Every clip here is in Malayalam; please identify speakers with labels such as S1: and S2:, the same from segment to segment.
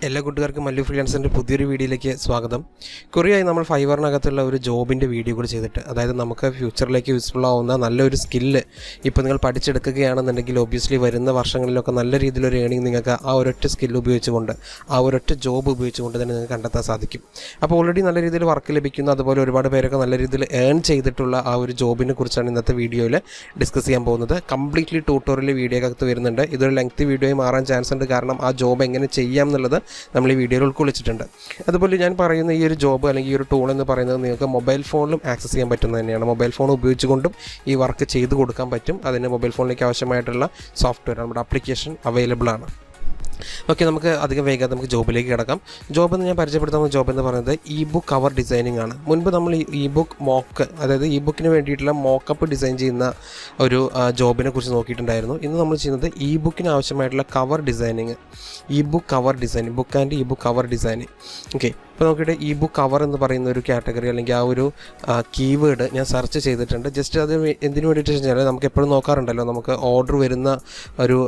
S1: എല്ലാ കൂട്ടുകാർക്കും മല്ലു ഫ്രീലാൻസിൻ്റെ പുതിയൊരു വീഡിയോയിലേക്ക് സ്വാഗതം. കുറേയായി നമ്മൾ ഫൈവറിനകത്തുള്ള ഒരു ജോബിൻ്റെ വീഡിയോ കൂടി ചെയ്തിട്ട്, അതായത് നമുക്ക് ഫ്യൂച്ചറിലേക്ക് യൂസ്ഫുൾ ആവുന്ന നല്ലൊരു സ്കില്ല് ഇപ്പോൾ നിങ്ങൾ പഠിച്ചെടുക്കുകയാണെന്നുണ്ടെങ്കിൽ ഒബ്വിയസ്ലി വരുന്ന വർഷങ്ങളിലൊക്കെ നല്ല രീതിയിലൊരു ഏണിംഗ് നിങ്ങൾക്ക് ആ ഒരൊറ്റ സ്കില്ല് ഉപയോഗിച്ചുകൊണ്ട്, ആ ഒരൊറ്റ ജോബ് ഉപയോഗിച്ചുകൊണ്ട് തന്നെ നിങ്ങൾക്ക് കണ്ടെത്താൻ സാധിക്കും. അപ്പോൾ ഓൾറെഡി നല്ല രീതിയിൽ വർക്ക് ലഭിക്കുന്ന, അതുപോലെ ഒരുപാട് പേരൊക്കെ നല്ല രീതിയിൽ ഏൺ ചെയ്തിട്ടുള്ള ആ ഒരു ജോബിനെ കുറിച്ചാണ് ഇന്നത്തെ വീഡിയോയിൽ ഡിസ്കസ് ചെയ്യാൻ പോകുന്നത്. കംപ്ലീറ്റ്ലി ട്യൂട്ടോറിയൽ വീഡിയോക്കകത്ത് വരുന്നുണ്ട്. ഇതൊരു ലെങ്തി വീഡിയോയിൽ മാറാൻ ചാൻസ് ഉണ്ട്, കാരണം ആ ജോബ് എങ്ങനെ ചെയ്യാം എന്നുള്ളത് നമ്മൾ ഈ വീഡിയോയിൽ ഉൾക്കൊള്ളിച്ചിട്ടുണ്ട്. അതുപോലെ ഞാൻ പറയുന്ന ഈ ഒരു ജോബ് അല്ലെങ്കിൽ ഈ ഒരു ടൂൾ എന്ന് പറയുന്നത് നിങ്ങൾക്ക് മൊബൈൽ ഫോണിലും ആക്സസ് ചെയ്യാൻ പറ്റുന്നത് തന്നെയാണ്. മൊബൈൽ ഫോൺ ഉപയോഗിച്ചുകൊണ്ടും ഈ വർക്ക് ചെയ്ത് കൊടുക്കാൻ പറ്റും. അതിന് മൊബൈൽ ഫോണിലേക്ക് ആവശ്യമായിട്ടുള്ള സോഫ്റ്റ്വെയർ, നമ്മുടെ ആപ്ലിക്കേഷൻ അവൈലബിൾ ആണ്. ഓക്കെ, നമുക്ക് അധികം വേഗം നമുക്ക് ജോബിലേക്ക് കിടക്കാം. ജോബ് എന്ന് ഞാൻ പരിചയപ്പെടുത്തുന്ന ജോബ് എന്ന് പറയുന്നത് ഇ ബുക്ക് കവർ ഡിസൈനിങ് ആണ്. മുൻപ് നമ്മൾ ഇ ബുക്ക് മോക്ക്, അതായത് ഇ ബുക്കിന് വേണ്ടിയിട്ടുള്ള മോക്കപ്പ് ഡിസൈൻ ചെയ്യുന്ന ഒരു ജോബിനെ കുറിച്ച് നോക്കിയിട്ടുണ്ടായിരുന്നു. ഇന്ന് നമ്മൾ ചെയ്യുന്നത് ഇ ബുക്കിന് ആവശ്യമായിട്ടുള്ള cover designing, E book cover designing, book and E book cover designing. Okay, ഇപ്പോൾ നോക്കിയിട്ട് ഇ ബുക്ക് കവർ എന്ന് പറയുന്ന ഒരു കാറ്റഗറി അല്ലെങ്കിൽ ആ ഒരു കീവേഡ് ഞാൻ സെർച്ച് ചെയ്തിട്ടുണ്ട്. ജസ്റ്റ് അത് എന്തിനു വേണ്ടിയിട്ട് വെച്ചാൽ നമുക്ക് എപ്പോഴും നോക്കാറുണ്ടല്ലോ, നമുക്ക് ഓർഡർ വരുന്ന ഒരു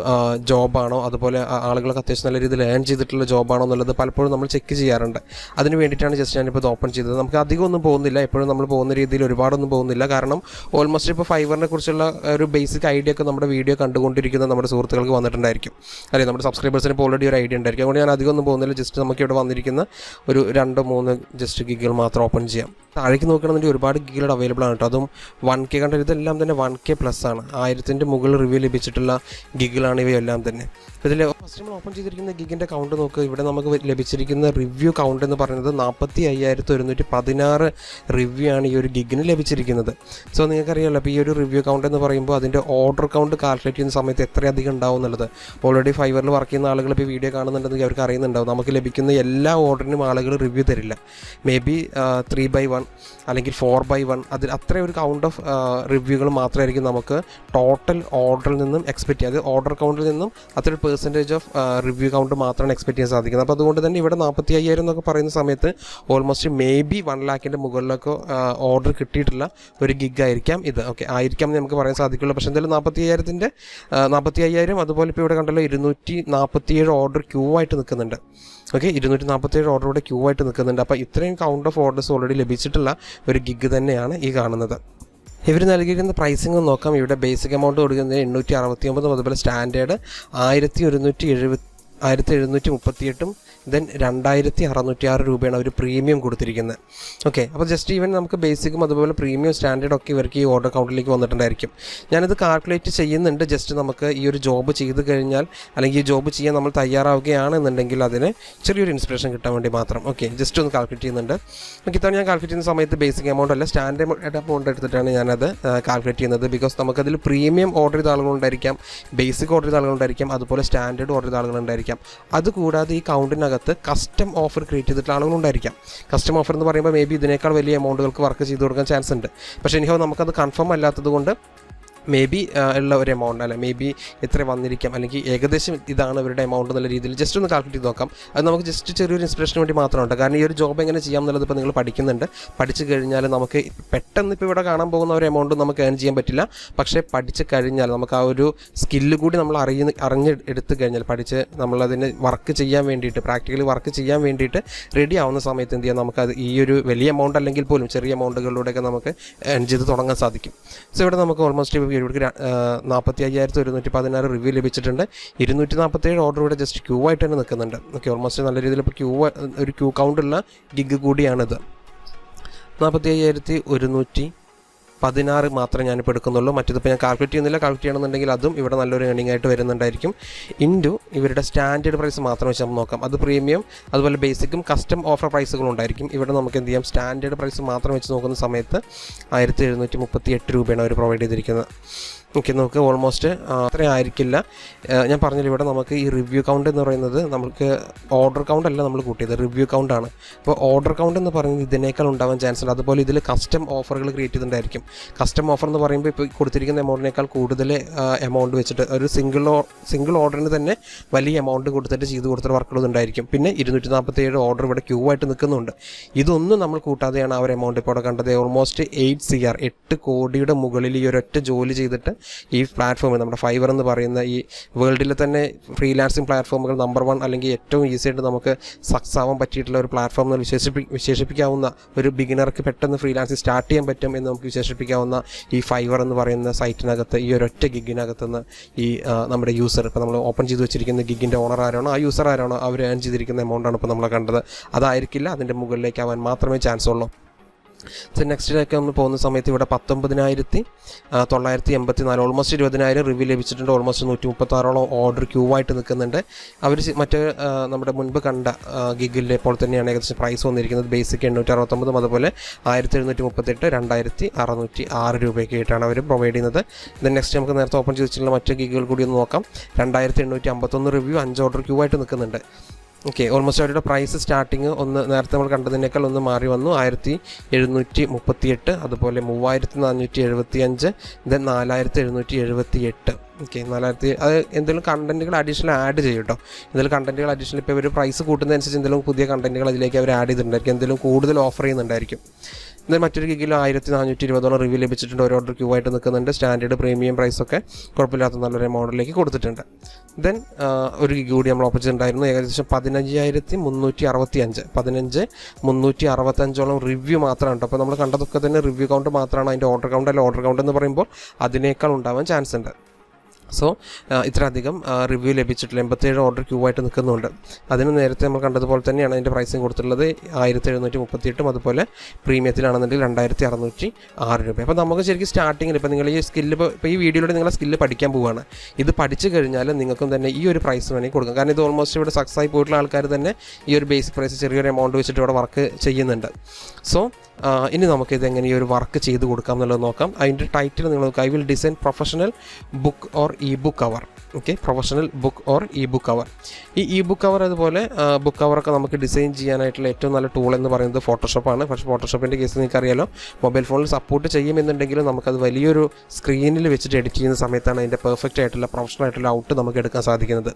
S1: ജോബാണോ, അതുപോലെ ആളുകളൊക്കെ അത്യാവശ്യം നല്ല രീതിയിൽ ഏൺ ചെയ്തിട്ടുള്ള ജോബാണോ എന്നുള്ളത് പലപ്പോഴും നമ്മൾ ചെക്ക് ചെയ്യാറുണ്ട്. അതിന് വേണ്ടിയിട്ടാണ് ജസ്റ്റ് ഞാനിപ്പോൾ ഇത് ഓപ്പൺ ചെയ്തത്. നമുക്ക് അധികം ഒന്നും പോകുന്നില്ല, എപ്പോഴും നമ്മൾ പോകുന്ന രീതിയിൽ ഒരുപാടൊന്നും പോകുന്നില്ല. കാരണം ഓൾമോസ്റ്റ് ഇപ്പോൾ ഫൈവറിനെ കുറിച്ചുള്ള ഒരു ബേസിക് ഐഡിയ ഒക്കെ നമ്മുടെ വീഡിയോ കണ്ടുകൊണ്ടിരിക്കുന്ന നമ്മുടെ സുഹൃത്തുക്കൾക്ക് വന്നിട്ടുണ്ടായിരിക്കും, അല്ലെങ്കിൽ നമ്മുടെ സബ്സ്ക്രൈബേഴ്സിന് ഇപ്പോൾ ഓൾറെഡി ഒരു ഐഡിയ ഉണ്ടായിരിക്കും. അതുകൊണ്ട് ഞാൻ അധികം ഒന്നും പോകുന്നില്ല. ജസ്റ്റ് നമുക്ക് ഇവിടെ വന്നിരിക്കുന്ന ഒരു 2-3 ജസ്റ്റ് ഗിഗുകൾ മാത്രം ഓപ്പൺ ചെയ്യാം. താഴേക്ക് നോക്കുകയാണെന്നുണ്ടെങ്കിൽ ഒരുപാട് ഗിഗുകൾ അവൈലബിൾ ആണ് കേട്ടോ. അതും 1K കണ്ട ഇതെല്ലാം തന്നെ 1K പ്ലസ് ആണ്. 1000ൻ്റെ മുകളിൽ റിവ്യൂ ലഭിച്ചിട്ടുള്ള ഗിഗുകളാണ് ഇവയെല്ലാം തന്നെ. ഇതിൽ ഫസ്റ്റ് നമ്മൾ ഓപ്പൺ ചെയ്തിരിക്കുന്ന ഗിഗിൻ്റെ കൗണ്ട് നോക്കുക. ഇവിടെ നമുക്ക് ലഭിച്ചിരിക്കുന്ന റിവ്യൂ കൗണ്ട് എന്ന് പറയുന്നത് 45,116 റിവ്യൂ ആണ് ഈ ഒരു ഗിഗിന് ലഭിച്ചിരിക്കുന്നത്. സോ നിങ്ങൾക്കറിയാമല്ലോ, അപ്പോൾ ഈ ഒരു റിവ്യൂ കൗണ്ട് എന്ന് പറയുമ്പോൾ അതിൻ്റെ ഓർഡർ കൗണ്ട് കാൽക്കുലേറ്റ് ചെയ്യുന്ന സമയത്ത് എത്രയധികം ഉണ്ടാവും എന്നുള്ളത്. ഓൾറെഡി ഫൈവറിൽ വർക്ക് ചെയ്യുന്ന ആളുകൾ ഇപ്പോൾ വീഡിയോ കാണുന്നുണ്ടെങ്കിൽ അവർക്ക് അറിയുന്നുണ്ടാവും, നമുക്ക് ലഭിക്കുന്ന എല്ലാ ഓർഡറിനും ആളുകൾ റിവ്യൂ തരില്ല. മേ ബി 3/1 അല്ലെങ്കിൽ 4/1, അതിൽ അത്രയും ഒരു കൗണ്ട് ഓഫ് റിവ്യൂകൾ മാത്രമായിരിക്കും നമുക്ക് ടോട്ടൽ ഓർഡറിൽ നിന്നും എക്സ്പെക്ട് ചെയ്യുക. അത് ഓർഡർ കൗണ്ടിൽ നിന്നും അത്ര പെർസെൻറ്റേജ് ഓഫ് റിവ്യൂ കൗണ്ട് മാത്രമാണ് എക്സ്പെക്ട് ചെയ്യാൻ സാധിക്കുന്നത്. അപ്പോൾ അതുകൊണ്ട് തന്നെ ഇവിടെ 45,000 എന്നൊക്കെ പറയുന്ന സമയത്ത് ഓൾമോസ്റ്റ് മേ ബി 1 ലാഖിൻ്റെ മുകളിലൊക്കെ ഓർഡർ കിട്ടിയിട്ടുള്ള ഒരു ഗിഗ് ആയിരിക്കാം ഇത്. ഓക്കെ, ആയിരിക്കാം എന്ന് നമുക്ക് പറയാൻ സാധിക്കുള്ളൂ. പക്ഷേ എന്തായാലും 45,000 അതുപോലെ ഇപ്പോൾ ഇവിടെ കണ്ടല്ലോ 247 ഓർഡർ ക്യൂ ആയിട്ട് നിൽക്കുന്നുണ്ട്. ഓക്കെ, 247 ഓർഡർ ഇവിടെ ക്യൂ ആയിട്ട് നിൽക്കുന്നുണ്ട്. അപ്പോൾ ഇത്രയും കൗണ്ട് ഓഫ് ഓർഡേഴ്സ് ഓൾറെഡി ലഭിച്ചിട്ടുള്ള ഒരു ഗിഗ് തന്നെയാണ് ഈ കാണുന്നത്. ഇവർ നൽകിയിരിക്കുന്ന പ്രൈസിംഗ് നോക്കാം. ഇവിടെ ബേസിക് എമൗണ്ട് കൊടുക്കുന്നത് 869, അതുപോലെ സ്റ്റാൻഡേർഡ് 1738, ദെൻ 2,606 രൂപയാണ് അവർ പ്രീമിയം കൊടുത്തിരിക്കുന്നത്. ഓക്കെ, അപ്പോൾ ജസ്റ്റ് ഈവൻ നമുക്ക് ബേസിക്കും അതുപോലെ പ്രീമിയം സ്റ്റാൻഡേർഡ് ഒക്കെ ഇവർക്ക് ഈ ഓർഡർ കൗണ്ടിലേക്ക് വന്നിട്ടുണ്ടായിരിക്കും. ഞാനിത് കാൽക്കുലേറ്റ് ചെയ്യുന്നുണ്ട്. ജസ്റ്റ് നമുക്ക് ഈ ഒരു ജോബ് ചെയ്ത് കഴിഞ്ഞാൽ, അല്ലെങ്കിൽ ഈ ജോബ് ചെയ്യാൻ നമ്മൾ തയ്യാറാവുകയാണെന്നുണ്ടെങ്കിൽ അതിന് ചെറിയൊരു ഇൻസ്പിറേഷൻ കിട്ടാൻ വേണ്ടി മാത്രം. ഓക്കെ, ജസ്റ്റ് ഒന്ന് കാൽക്കുലേറ്റ് ചെയ്യുന്നുണ്ട്. ഓക്കെ, ഇതാണ് ഞാൻ കാൽക്കുലേറ്റ് ചെയ്യുന്ന സമയത്ത് ബേസിക് എമൗണ്ട് അല്ല, സ്റ്റാൻഡേർഡ് എമൗണ്ട് എടുത്തിട്ടാണ് ഞാനത് കാൽക്കുലേറ്റ് ചെയ്യുന്നത്. ബിക്കോസ് നമുക്കതിൽ പ്രീമിയം ഓർഡർ ചെയ്ത ആളുകളുണ്ടായിരിക്കാം, ബേസിക് ഓർഡർ ചെയ്ത ആളുകളുണ്ടായിരിക്കാം, അതുപോലെ സ്റ്റാൻഡേർഡ് ഓർഡർ ചെയ്ത ആളുകളുണ്ടായിരിക്കാം. അതുകൂടാതെ ഈ കൗണ്ടിനകത്ത് കസ്റ്റം ഓഫർ ക്രിയേറ്റ് ചെയ്തിട്ടുള്ള ആളുകളുണ്ടായിരിക്കാം. കസ്റ്റം ഓഫർ എന്ന് പറയുമ്പോൾ മേ ബി ഇതിനേക്കാൾ വലിയ എമൗണ്ടുകൾക്ക് വർക്ക് ചെയ്ത് കൊടുക്കാൻ ചാൻസ് ഉണ്ട്. പക്ഷേ എനിക്കോ നമുക്കത് കൺഫേം അല്ലാത്തത് കൊണ്ട് മേ ബി ഉള്ള ഒരു എമൗണ്ട് അല്ല, മേ ബി എത്ര വന്നിരിക്കാം, അല്ലെങ്കിൽ ഏകദേശം ഇതാണ് ഇവരുടെ എമൗണ്ട് എന്നുള്ള രീതിയിൽ ജസ്റ്റ് ഒന്ന് കാൽക്കുലേറ്റ് ചെയ്ത് നോക്കാം. അത് നമുക്ക് ജസ്റ്റ് ചെറിയൊരു ഇൻസ്പിറേഷന് വേണ്ടി മാത്രമുണ്ട്. കാരണം ഈ ഒരു ജോബ് എങ്ങനെ ചെയ്യാം എന്നുള്ളത് ഇപ്പോൾ നിങ്ങൾ പഠിക്കുന്നുണ്ട്. പഠിച്ചു കഴിഞ്ഞാൽ നമുക്ക് പെട്ടെന്ന് ഇപ്പോൾ ഇവിടെ കാണാൻ പോകുന്ന ഒരു എമൗണ്ട് നമുക്ക് ഏൺ ചെയ്യാൻ പറ്റില്ല. പക്ഷേ പഠിച്ച് കഴിഞ്ഞാൽ നമുക്ക് ആ ഒരു സ്കില്ല് കൂടി നമ്മൾ അറിഞ്ഞെടുത്ത് കഴിഞ്ഞാൽ, പഠിച്ച് നമ്മളതിന് വർക്ക് ചെയ്യാൻ വേണ്ടിയിട്ട്, പ്രാക്ടിക്കലി വർക്ക് ചെയ്യാൻ വേണ്ടിയിട്ട് റെഡി ആവുന്ന സമയത്ത് എന്ത് ചെയ്യാം, നമുക്കത് ഈ ഒരു വലിയ എമൗണ്ട് അല്ലെങ്കിൽ പോലും ചെറിയ എമൗണ്ടുകളിലൂടെയൊക്കെ നമുക്ക് ഏൺ ചെയ്ത് തുടങ്ങാൻ സാധിക്കും. സോ ഇവിടെ നമുക്ക് ഓൾമോസ്റ്റ് ഇവർക്ക് 45,116 റിവ്യൂ ലഭിച്ചിട്ടുണ്ട്. 247 ഓർഡർ ഇവിടെ ജസ്റ്റ് ക്യൂ ആയിട്ട് തന്നെ നിൽക്കുന്നുണ്ട്. ഓക്കെ, ഓൾമോസ്റ്റ് നല്ല രീതിയിൽ ഇപ്പോൾ ഒരു ക്യൂ കൗണ്ടുള്ള ഗിഗ് കൂടിയാണിത്. 45,116 മാത്രമേ ഞാനിപ്പോൾ എടുക്കുന്നുള്ളൂ. മറ്റേതിപ്പോൾ ഞാൻ കാൽക്കുലേറ്റ് ചെയ്യുന്നില്ല. കാൽക്കുലേറ്റ് ചെയ്യണമെന്നുണ്ടെങ്കിൽ അതും ഇവിടെ നല്ലൊരു ഏണിംഗ് ആയിട്ട് വരുന്നുണ്ടായിരിക്കും. ഇൻറ്റു ഇവരുടെ സ്റ്റാൻഡേർഡ് പ്രൈസ് മാത്രം വെച്ച് നമുക്ക് നോക്കാം. അത് പ്രീമിയം, അതുപോലെ ബേസിക്കും കസ്റ്റം ഓഫർ പ്രൈസുകളും ഉണ്ടായിരിക്കും. ഇവിടെ നമുക്ക് എന്ത് ചെയ്യാം, സ്റ്റാൻഡേർഡ് പ്രൈസ് മാത്രം വെച്ച് നോക്കുന്ന സമയത്ത് 1,738 രൂപയാണ് അവർ പ്രൊവൈഡ് ചെയ്തിരിക്കുന്നത്. ഓക്കെ, നമുക്ക് ഓൾമോസ്റ്റ് അത്രയും ആയിരിക്കില്ല. ഞാൻ പറഞ്ഞില്ല, ഇവിടെ നമുക്ക് ഈ റിവ്യൂ കൗണ്ട് എന്ന് പറയുന്നത് നമുക്ക് ഓർഡർ കൗണ്ട് അല്ല നമ്മൾ കൂട്ടിയത്, റിവ്യൂ കൗണ്ടാണ്. അപ്പോൾ ഓർഡർ കൗണ്ട് എന്ന് പറയുന്നത് ഇതിനേക്കാൾ ഉണ്ടാവാൻ ചാൻസ് ഉണ്ട്. അതുപോലെ ഇതിൽ കസ്റ്റം ഓഫറുകൾ ക്രിയേറ്റ് ചെയ്തിട്ടുണ്ടായിരിക്കും. കസ്റ്റം ഓഫർ എന്ന് പറയുമ്പോൾ ഇപ്പോൾ കൊടുത്തിരിക്കുന്ന എമൗണ്ടിനേക്കാൾ കൂടുതൽ എമൗണ്ട് വെച്ചിട്ട് ഒരു സിംഗിൾ ഓർഡറിന് തന്നെ വലിയ എമൗണ്ട് കൊടുത്തിട്ട് ചെയ്ത് കൊടുത്തിട്ട് വർക്കുകൾ ഉണ്ടായിരിക്കും. പിന്നെ 247 ഓർഡർ ഇവിടെ ക്യൂ ആയിട്ട് നിൽക്കുന്നുണ്ട്. ഇതൊന്നും നമ്മൾ കൂട്ടാതെയാണ് ആ ഒരു എമൗണ്ട് ഇപ്പോൾ അവിടെ കണ്ടത്. ഓൾമോസ്റ്റ് 8 കോടിയുടെ മുകളിൽ ഈ ഒരൊറ്റ ജോലി ചെയ്തിട്ട് ഈ പ്ലാറ്റ്ഫോം നമ്മുടെ ഫൈവർ എന്ന് പറയുന്ന ഈ വേൾഡിലെ തന്നെ ഫ്രീലാൻസിങ് പ്ലാറ്റ്ഫോമുകൾ നമ്പർ 1 അല്ലെങ്കിൽ ഏറ്റവും ഈസി ആയിട്ട് നമുക്ക് സക്സസ് ആവാൻ പറ്റിയിട്ടുള്ള ഒരു പ്ലാറ്റ്ഫോം എന്ന് വിശേഷിപ്പിക്കാവുന്ന ഒരു ബിഗിനർക്ക് പെട്ടെന്ന് ഫ്രീലാൻസിങ് സ്റ്റാർട്ട് ചെയ്യാൻ പറ്റും എന്ന് നമുക്ക് വിശേഷിപ്പിക്കാവുന്ന ഈ ഫൈവർ എന്ന് പറയുന്ന സൈറ്റിനകത്ത് ഈ ഒരൊറ്റ ഗിഗിനകത്തുനിന്ന് ഈ നമ്മുടെ യൂസർ ഇപ്പോൾ നമ്മൾ ഓപ്പൺ ചെയ്ത് വെച്ചിരിക്കുന്ന ഗിഗിൻ്റെ ഓണർ ആരാണോ ആ യൂസർ ആരാണോ അവർ ഏൺ ചെയ്തിരിക്കുന്ന എമൗണ്ടാണ് ഇപ്പോൾ നമ്മൾ കണ്ടത്. അതായിരിക്കില്ല, അതിൻ്റെ മുകളിലേക്ക് ആവാൻ മാത്രമേ ചാൻസ് ഉള്ളൂ. നെക്സ്റ്റിലേക്ക് നമ്മൾ പോകുന്ന സമയത്ത് ഇവിടെ 19,984 ഓൾമോസ്റ്റ് 20,000 റിവ്യൂ ലഭിച്ചിട്ടുണ്ട്. ഓൾമോസ്റ്റ് 136ഓളം ഓർഡർ ക്യൂ ആയിട്ട് നിൽക്കുന്നുണ്ട്. അവർ മറ്റേ നമ്മുടെ മുൻപ് കണ്ട ഗിഗിലെ പോലെ തന്നെയാണ് ഏകദേശം പ്രൈസ് വന്നിരിക്കുന്നത്. ബേസിക് 869, അതുപോലെ 1738, 2,606 രൂപയ്ക്ക് ആയിട്ടാണ് അവർ പ്രൊവൈഡ് ചെയ്യുന്നത്. ദെൻ നെക്സ്റ്റ് നമുക്ക് നേരത്തെ ഓപ്പൺ ചെയ്ത് വെച്ചിട്ടുള്ള മറ്റു ഗിഗുകൾ കൂടി ഒന്ന് നോക്കാം. 2,851 റിവ്യൂ 5 ഓർഡർ ക്യൂ ആയിട്ട് നിൽക്കുന്നുണ്ട്. ഓക്കെ, ഓൾമോസ്റ്റ് അവരുടെ പ്രൈസ് സ്റ്റാർട്ടിങ് ഒന്ന് നേരത്തെ നമ്മൾ കണ്ടതിനേക്കാൾ ഒന്ന് മാറി വന്നു. 1,738, അതുപോലെ 3,475, ദെൻ 4,778. ഓക്കെ, 4,000. അത് എന്തെങ്കിലും കണ്ടൻറ്റുകൾ അഡീഷണൽ ആഡ് ചെയ്യും കേട്ടോ. എന്തെങ്കിലും കണ്ടൻറ്റുകൾ അഡീഷണൽ ഇപ്പോൾ ഇവർ പ്രൈസ് കൂട്ടുന്നതനുസരിച്ച് എന്തെങ്കിലും പുതിയ കണ്ടൻറ്റുകൾ അതിലേക്ക് അവർ ആഡ് ചെയ്തിട്ടുണ്ടായിരിക്കും, എന്തെങ്കിലും കൂടുതൽ ഓഫർ ചെയ്യുന്നുണ്ടായിരിക്കും. എന്നാൽ മറ്റൊരു ഗിഗിലും 1,420 റിവ്യൂ ലഭിച്ചിട്ടുണ്ട്. ഒരു ഓർഡർ ക്യൂ ആയിട്ട് നിൽക്കുന്നുണ്ട്. സ്റ്റാൻഡേർഡ് പ്രീമിയം പ്രൈസൊക്കെ കുഴപ്പമില്ലാത്ത നല്ലൊരു എമൗണ്ടിലേക്ക് കൊടുത്തിട്ടുണ്ട്. ദെൻ ഒരു ഗിഗ് കൂടി നമ്മൾ ഓപ്പൺ ചെയ്തിട്ടുണ്ടായിരുന്നു. ഏകദേശം 15,365, 15,365ഓളം റിവ്യൂ മാത്രമാണ് കേട്ടോ. അപ്പോൾ നമ്മൾ കണ്ടതൊക്കെ തന്നെ റിവ്യൂ കൗണ്ട് മാത്രമാണ്. അതിൻ്റെ ഓർഡർ കൗണ്ട് അല്ല, ഓർഡർ കൗണ്ട് എന്ന് പറയുമ്പോൾ അതിനേക്കാൾ ഉണ്ടാവാൻ ചാൻസ് ഉണ്ട്. സോ ഇത്രയധികം റിവ്യൂ ലഭിച്ചിട്ടില്ല. 87 ഓർഡർ ക്യൂ ആയിട്ട് നിൽക്കുന്നുണ്ട്. അതിന് നേരത്തെ നമ്മൾ കണ്ടതുപോലെ തന്നെയാണ് അതിൻ്റെ പ്രൈസിങ് കൊടുത്തിട്ടുള്ളത്. 1,738, അതുപോലെ പ്രീമിയത്തിലാണെന്നുണ്ടെങ്കിൽ 2,606 രൂപ. അപ്പോൾ നമുക്ക് ശരിക്കും സ്റ്റാർട്ടിങ്ങിൽ ഇപ്പോൾ നിങ്ങൾ ഈ സ്കില്ല് ഇപ്പോൾ ഈ വീഡിയോയിലൂടെ നിങ്ങളെ സ്കില്ല് പഠിക്കാൻ പോവുകയാണ്. ഇത് പഠിച്ചു കഴിഞ്ഞാൽ നിങ്ങൾക്കും തന്നെ ഈ ഒരു പ്രൈസ് വേണമെങ്കിൽ കൊടുക്കാം. കാരണം ഇത് ഓൾമോസ്റ്റ് ഇവിടെ സക്സസ് ആയി പോയിട്ടുള്ള ആൾക്കാർ തന്നെ ഈ ഒരു ബേസിക് പ്രൈസ് ചെറിയൊരു എമൗണ്ട് വെച്ചിട്ട് ഇവിടെ വർക്ക് ചെയ്യുന്നുണ്ട്. സോ ഇനി നമുക്കിത് എങ്ങനെ ഈ ഒരു വർക്ക് ചെയ്ത് കൊടുക്കാം എന്നുള്ളത് നോക്കാം. അതിൻ്റെ ടൈറ്റിൽ നിങ്ങൾ നോക്കുക, I will design professional book or E book cover. Okay, professional book or E book cover. ഈ ഇ ബുക്ക് കവർ അതുപോലെ ബുക്ക് കവറൊക്കെ നമുക്ക് ഡിസൈൻ ചെയ്യാനായിട്ടുള്ള ഏറ്റവും നല്ല ടൂൾ എന്ന് പറയുന്നത് ഫോട്ടോഷോപ്പാണ്. പക്ഷേ ഫോട്ടോഷോപ്പിൻ്റെ കേസ് നിങ്ങൾക്കറിയാലോ, മൊബൈൽ ഫോണിൽ സപ്പോർട്ട് ചെയ്യുമെന്നുണ്ടെങ്കിലും നമുക്കത് വലിയൊരു സ്ക്രീനിൽ വെച്ചിട്ട് എഡിറ്റ് ചെയ്യുന്ന സമയത്താണ് അതിൻ്റെ പെർഫെക്റ്റ് ആയിട്ടുള്ള പ്രൊഫഷണൽ ആയിട്ടുള്ള ഔട്ട് നമുക്ക് എടുക്കാൻ സാധിക്കുന്നത്.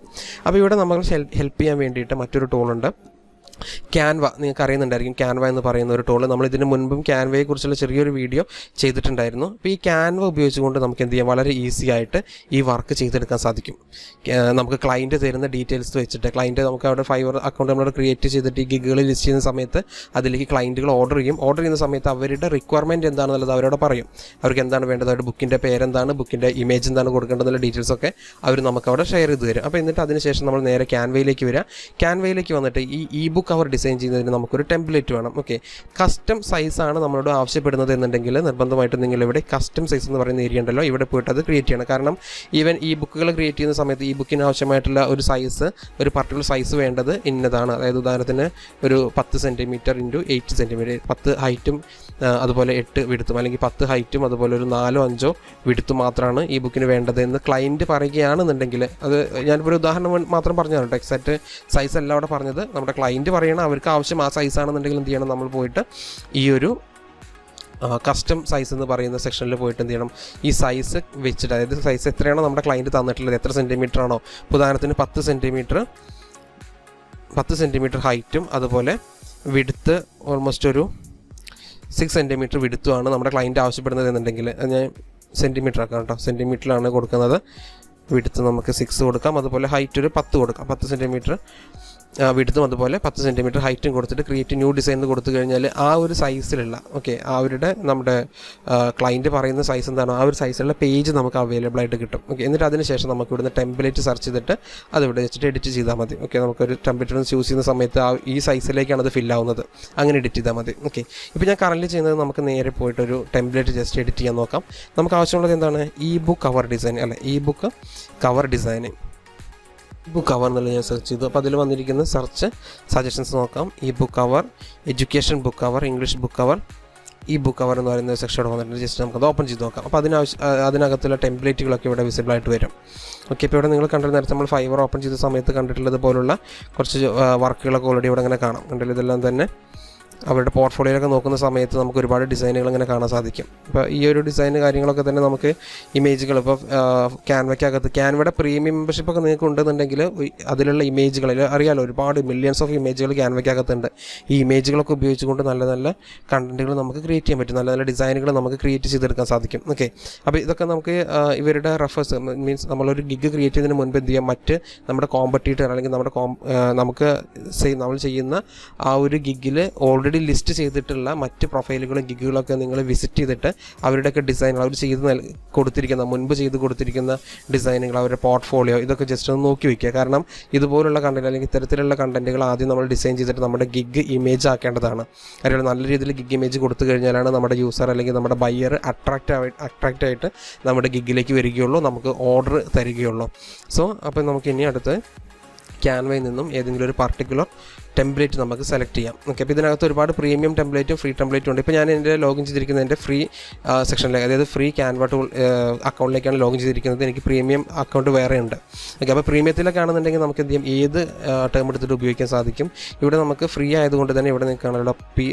S1: അപ്പോൾ ഇവിടെ നമുക്ക് ഹെൽപ്പ് ചെയ്യാൻ വേണ്ടിയിട്ട് മറ്റൊരു ടൂളുണ്ട്, ക്യാൻവ. നിങ്ങൾക്ക് അറിയുന്നുണ്ടായിരിക്കും ക്യാൻവ എന്ന് പറയുന്ന ഒരു ടൂൾ. നമ്മൾ ഇതിന് മുൻപും ക്യാൻവയെക്കുറിച്ചുള്ള ചെറിയൊരു വീഡിയോ ചെയ്തിട്ടുണ്ടായിരുന്നു. അപ്പോൾ ഈ ക്യാൻവ ഉപയോഗിച്ചുകൊണ്ട് നമുക്ക് എന്ത് ചെയ്യാം, വളരെ ഈസി ആയിട്ട് ഈ വർക്ക് ചെയ്തെടുക്കാൻ സാധിക്കും. നമുക്ക് ക്ലയൻറ്റ് തരുന്ന ഡീറ്റെയിൽസ് വെച്ചിട്ട് ക്ലയൻറ്റ് നമുക്ക് അവിടെ ഫൈവർ അക്കൗണ്ട് നമ്മളോട് ക്രിയേറ്റ് ചെയ്തിട്ട് ഈ ഗിഗുകൾ ലിസ്റ്റ് ചെയ്യുന്ന സമയത്ത് അതിലേക്ക് ക്ലയൻറ്റുകൾ ഓർഡർ ചെയ്യും. ഓർഡർ ചെയ്യുന്ന സമയത്ത് അവരുടെ റിക്വയർമെൻറ്റ് എന്താണെന്നുള്ളത് അവരോട് പറയും. അവർക്ക് എന്താണ് വേണ്ടത്, അവരുടെ ബുക്കിൻ്റെ പേരെന്താണ്, ബുക്കിൻ്റെ ഇമേജ് എന്താണ് കൊടുക്കേണ്ടതെന്നുള്ള ഡീറ്റെയിൽസൊക്കെ അവർ നമുക്ക് അവിടെ ഷെയർ ചെയ്ത് തരും. അപ്പോൾ എന്നിട്ട് അതിനുശേഷം നമ്മൾ നേരെ ക്യാൻവയിലേക്ക് വരിക. ക്യാൻവയിലേക്ക് വന്നിട്ട് ഈ ബുക്ക് കവർ ഡിസൈൻ ചെയ്യുന്നതിന് നമുക്കൊരു ടെംപ്ലേറ്റ് വേണം. ഓക്കെ, കസ്റ്റം സൈസാണ് നമ്മളോട് ആവശ്യപ്പെടുന്നത് എന്നുണ്ടെങ്കിൽ നിർബന്ധമായിട്ടും നിങ്ങളിവിടെ കസ്റ്റം സൈസ് എന്ന് പറയുന്ന ഏരിയ ഉണ്ടല്ലോ, ഇവിടെ പോയിട്ട് അത് ക്രിയേറ്റ് ചെയ്യണം. കാരണം ഈവൻ ഈ ബുക്കുകൾ ക്രിയേറ്റ് ചെയ്യുന്ന സമയത്ത് ഈ ബുക്കിന് ആവശ്യമായിട്ടുള്ള ഒരു സൈസ്, ഒരു പർട്ടിക്കുലർ സൈസ് വേണ്ടത് ഇന്നതാണ്. അതായത് ഉദാഹരണത്തിന് ഒരു 10 സെൻറ്റിമീറ്റർ ഇൻറ്റു 8 സെൻറ്റിമീറ്റർ, 10 ഹൈറ്റും അതുപോലെ 8 വിടുത്തും, അല്ലെങ്കിൽ 10 ഹൈറ്റും അതുപോലെ ഒരു 4 or 5 വിടുത്തും മാത്രമാണ് ഈ ബുക്കിന് വേണ്ടത് എന്ന് ക്ലയൻറ്റ് പറയുകയാണെന്നുണ്ടെങ്കിൽ, അത് ഞാനിപ്പോൾ ഒരു ഉദാഹരണം മാത്രം പറഞ്ഞതാണ് കേട്ടോ, എക്സാക്റ്റ് സൈസ് അല്ല അവിടെ പറഞ്ഞത്. നമ്മുടെ ക്ലയൻറ്റ് പറയണം അവർക്ക് ആവശ്യം ആ സൈസാണെന്നുണ്ടെങ്കിൽ എന്ത് ചെയ്യണം, നമ്മൾ പോയിട്ട് ഈ ഒരു കസ്റ്റം സൈസ് എന്ന് പറയുന്ന സെക്ഷനിൽ പോയിട്ട് എന്ത് ചെയ്യണം, ഈ സൈസ് വെച്ചിട്ട്, അതായത് സൈസ് എത്രയാണോ നമ്മുടെ ക്ലയൻറ്റ് തന്നിട്ടുള്ളത്, എത്ര സെൻറ്റിമീറ്റർ ആണോ, ഉദാഹരണത്തിന് 10 സെൻറ്റിമീറ്റർ ഹൈറ്റും അതുപോലെ വിടുത്ത് ഓൾമോസ്റ്റ് ഒരു 6 സെൻറ്റിമീറ്റർ വിടുത്തുമാണ് നമ്മുടെ ക്ലയൻറ്റ് ആവശ്യപ്പെടുന്നത് എന്നുണ്ടെങ്കിൽ, ഞാൻ സെൻറ്റിമീറ്റർ ആക്കാം കേട്ടോ, സെൻറ്റിമീറ്ററിലാണ് കൊടുക്കുന്നത്. വിടുത്ത് നമുക്ക് 6 കൊടുക്കാം, അതുപോലെ ഹൈറ്റ് ഒരു 10 കൊടുക്കാം. 10 സെൻറ്റിമീറ്റർ വിടുത്തും അതുപോലെ 10 സെൻറ്റിമീറ്റർ ഹൈറ്റും കൊടുത്തിട്ട് ക്രിയേറ്റ് ന്യൂ ഡിസൈൻ കൊടുത്തു കഴിഞ്ഞാൽ ആ ഒരു സൈസിലുള്ള, ഓക്കെ, അവരുടെ നമ്മുടെ ക്ലയൻറ്റ് പറയുന്ന സൈസ് എന്താണോ ആ ഒരു സൈസിലുള്ള പേജ് നമുക്ക് അവൈലബിൾ ആയിട്ട് കിട്ടും. ഓക്കെ, എന്നിട്ട് അതിന് ശേഷം നമുക്ക് ഇവിടുന്ന് ടെംപ്ലേറ്റ് സെർച്ച് ചെയ്തിട്ട് അത് ഇവിടെ വെച്ചിട്ട് എഡിറ്റ് ചെയ്താൽ മതി. ഓക്കെ, നമുക്കൊരു ടെംപ്ലേറ്റ് ചൂസ് ചെയ്യുന്ന സമയത്ത് ഈ സൈസിലേക്കാണ് അത് ഫില്ലാവുന്നത്, അങ്ങനെ എഡിറ്റ് ചെയ്താൽ മതി. ഓക്കെ, ഇപ്പോൾ ഞാൻ കറൻറ്റ്ലി ചെയ്യുന്നത് നമുക്ക് നേരെ പോയിട്ടൊരു ടെംപ്ലേറ്റ് ജസ്റ്റ് എഡിറ്റ് ചെയ്യാൻ നോക്കാം. നമുക്ക് ആവശ്യമുള്ളത് എന്താണ്, ഇ ബുക്ക് കവർ ഡിസൈൻ, അല്ല E book cover designing. Book cover എന്നുള്ളത് ഞാൻ സെർച്ച് ചെയ്തു. അപ്പോൾ അതിൽ വന്നിരിക്കുന്ന സെർച്ച് സജഷൻസ് നോക്കാം. E book cover, education book cover, English book cover, ഈ ബുക്ക് കവർ എന്ന് പറയുന്ന സെക്ഷനോട് വന്നിട്ട് ജസ്റ്റ് നമുക്കത് ഓപ്പൺ ചെയ്ത് നോക്കാം. അപ്പോൾ അതിനകത്തുള്ള ടെംപ്ലേറ്റുകളൊക്കെ ഇവിടെ വിസിബിളായിട്ട് വരും. ഓക്കെ, ഇപ്പോൾ ഇവിടെ നിങ്ങൾ കണ്ടിട്ട് നേരത്തെ നമ്മൾ ഫൈവർ ഓപ്പൺ ചെയ്ത സമയത്ത് കണ്ടിട്ടുള്ളത് പോലുള്ള കുറച്ച് വർക്കുകളൊക്കെ ഓൾറെഡി ഇവിടെ അങ്ങനെ കാണാം. കണ്ടില്ല, ഇതെല്ലാം തന്നെ അവരുടെ പോർട്ട്ഫോളിയോയിലൊക്കെ നോക്കുന്ന സമയത്ത് നമുക്ക് ഒരുപാട് ഡിസൈനുകൾ ഇങ്ങനെ കാണാൻ സാധിക്കും. ഇപ്പോൾ ഈ ഒരു ഡിസൈൻ കാര്യങ്ങളൊക്കെ തന്നെ നമുക്ക് ഇമേജുകൾ ഇപ്പോൾ ക്യാൻവയ്ക്കകത്ത് ക്യാൻവയുടെ പ്രീമിയം മെമ്പർഷിപ്പൊക്കെ നിങ്ങൾക്ക് ഉണ്ടെന്നുണ്ടെങ്കിൽ അതിലുള്ള ഇമേജുകളിൽ അറിയാലോ ഒരുപാട് മില്യൺസ് ഓഫ് ഇമേജുകൾ ക്യാൻവയ്ക്കകത്തുണ്ട്. ഈ ഇമേജുകളൊക്കെ ഉപയോഗിച്ചുകൊണ്ട് നല്ല നല്ല കണ്ടൻറ്റുകൾ നമുക്ക് ക്രിയേറ്റ് ചെയ്യാൻ പറ്റും, നല്ല നല്ല ഡിസൈനുകൾ നമുക്ക് ക്രിയേറ്റ് ചെയ്തെടുക്കാൻ സാധിക്കും. ഓക്കെ, അപ്പോൾ ഇതൊക്കെ നമുക്ക് ഇവരുടെ റെഫേഴ്സ് മീൻസ് നമ്മളൊരു ഗിഗ് ക്രിയേറ്റ് ചെയ്യുന്നതിന് മുൻപ് എന്ത് ചെയ്യാം, മറ്റ് നമ്മുടെ കോമ്പറ്റീറ്റർ അല്ലെങ്കിൽ നമുക്ക് നമ്മൾ ചെയ്യുന്ന ആ ഒരു ഗിഗിൽ ഓൾറെഡി ലിസ്റ്റ് ചെയ്തിട്ടുള്ള മറ്റ് പ്രൊഫൈലുകളും ഗിഗുകളൊക്കെ നിങ്ങൾ വിസിറ്റ് ചെയ്തിട്ട് അവരുടെയൊക്കെ ഡിസൈനുകൾ അവർ മുൻപ് ചെയ്ത് കൊടുത്തിരിക്കുന്ന ഡിസൈനുകൾ, അവരുടെ പോർട്ട്ഫോളിയോ ഇതൊക്കെ ജസ്റ്റ് ഒന്ന് നോക്കി വയ്ക്കുക. കാരണം ഇതുപോലുള്ള കണ്ടന്റ് അല്ലെങ്കിൽ ഇത്തരത്തിലുള്ള കണ്ടന്റുകൾ ആദ്യം നമ്മൾ ഡിസൈൻ ചെയ്തിട്ട് നമ്മുടെ ഗിഗ് ഇമേജ് ആക്കേണ്ടതാണ്. അല്ലെങ്കിൽ നല്ല രീതിയിൽ ഗിഗ് ഇമേജ് കൊടുത്തു കഴിഞ്ഞാലാണ് നമ്മുടെ യൂസർ അല്ലെങ്കിൽ നമ്മുടെ ബയ്യർ അട്രാക്റ്റ് ആയിട്ട് നമ്മുടെ ഗിഗിലേക്ക് വരികയുള്ളൂ, നമുക്ക് ഓർഡർ തരികയുള്ളൂ. സോ അപ്പോൾ നമുക്ക് ഇനി അടുത്ത് ക്യാൻവയിൽ നിന്നും ഏതെങ്കിലും ഒരു പർട്ടിക്കുലർ ടെംപ്ലേറ്റ് നമുക്ക് സെലക്ട് ചെയ്യാം. ഓക്കെ, അപ്പോൾ ഇതിനകത്ത് ഒരുപാട് പ്രീമിയം ടെംപ്ലേറ്റും ഫ്രീ ടെംപ്ലേറ്റും ഉണ്ട്. ഇപ്പോൾ ഞാൻ എൻ്റെ ലോഗിൻ ചെയ്തിരിക്കുന്നത് എൻ്റെ ഫ്രീ സെക്ഷനിലേക്ക്, അതായത് ഫ്രീ ക്യാൻവ ടൂൾ അക്കൗണ്ടിലേക്കാണ് ലോഗിൻ ചെയ്തിരിക്കുന്നത്. എനിക്ക് പ്രീമിയം അക്കൗണ്ട് വേറെ ഉണ്ട്. ഓക്കെ, അപ്പോൾ പ്രീമിയത്തിലൊക്കെ ആണെന്നുണ്ടെങ്കിൽ നമുക്ക് എന്ത് ചെയ്യും, ഏത് ടേം എടുത്തിട്ട് ഉപയോഗിക്കാൻ സാധിക്കും. ഇവിടെ നമുക്ക് ഫ്രീ ആയതുകൊണ്ട് തന്നെ ഇവിടെ നിങ്ങൾക്ക് കാണാം, ഇവിടെ